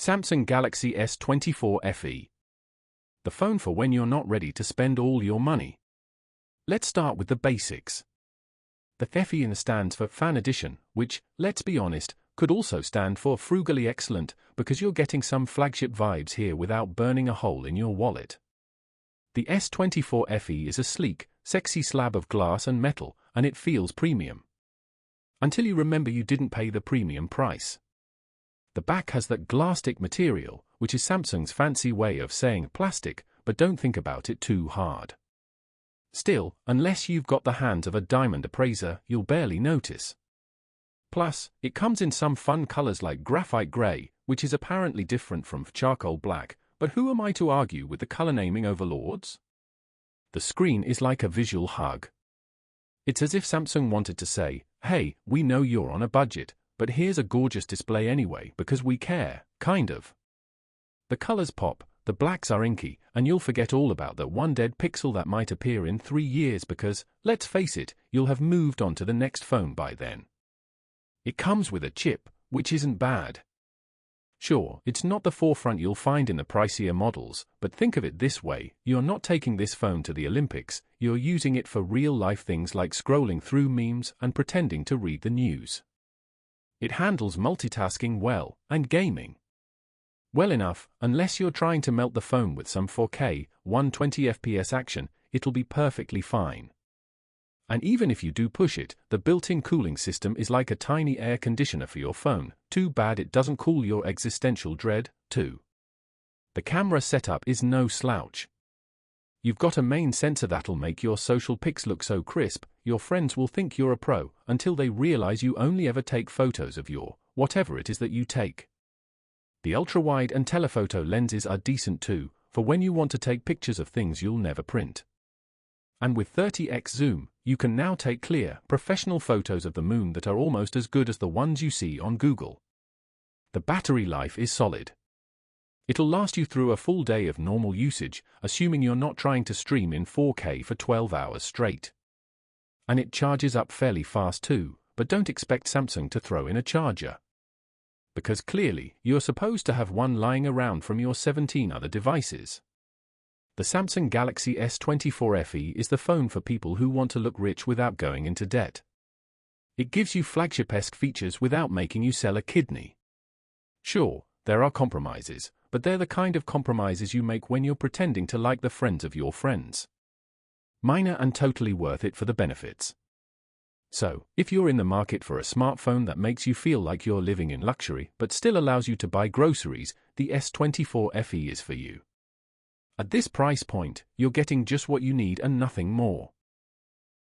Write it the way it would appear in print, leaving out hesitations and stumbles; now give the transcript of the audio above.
Samsung Galaxy S24 FE. The phone for when you're not ready to spend all your money. Let's start with the basics. The FE stands for Fan Edition, which, let's be honest, could also stand for Frugally Excellent, because you're getting some flagship vibes here without burning a hole in your wallet. The S24 FE is a sleek, sexy slab of glass and metal, and it feels premium. Until you remember you didn't pay the premium price. The back has that glass-stick material, which is Samsung's fancy way of saying plastic, but don't think about it too hard. Still, unless you've got the hands of a diamond appraiser, you'll barely notice. Plus, it comes in some fun colors like graphite gray, which is apparently different from charcoal black, but who am I to argue with the color naming overlords? The screen is like a visual hug. It's as if Samsung wanted to say, hey, we know you're on a budget, but here's a gorgeous display anyway because we care, kind of. The colors pop, the blacks are inky, and you'll forget all about that one dead pixel that might appear in 3 years because, let's face it, you'll have moved on to the next phone by then. It comes with a chip, which isn't bad. Sure, it's not the forefront you'll find in the pricier models, but think of it this way, you're not taking this phone to the Olympics, you're using it for real-life things like scrolling through memes and pretending to read the news. It handles multitasking well, and gaming. Well enough, unless you're trying to melt the phone with some 4K, 120 FPS action, it'll be perfectly fine. And even if you do push it, the built-in cooling system is like a tiny air conditioner for your phone. Too bad it doesn't cool your existential dread, too. The camera setup is no slouch. You've got a main sensor that'll make your social pics look so crisp, your friends will think you're a pro, until they realize you only ever take photos of your, whatever it is that you take. The ultra-wide and telephoto lenses are decent too, for when you want to take pictures of things you'll never print. And with 30x zoom, you can now take clear, professional photos of the moon that are almost as good as the ones you see on Google. The battery life is solid. It'll last you through a full day of normal usage, assuming you're not trying to stream in 4K for 12 hours straight. And it charges up fairly fast too, but don't expect Samsung to throw in a charger. Because clearly, you're supposed to have one lying around from your 17 other devices. The Samsung Galaxy S24 FE is the phone for people who want to look rich without going into debt. It gives you flagship-esque features without making you sell a kidney. Sure, there are compromises, but they're the kind of compromises you make when you're pretending to like the friends of your friends. Minor and totally worth it for the benefits. So, if you're in the market for a smartphone that makes you feel like you're living in luxury but still allows you to buy groceries, the S24 FE is for you. At this price point, you're getting just what you need and nothing more.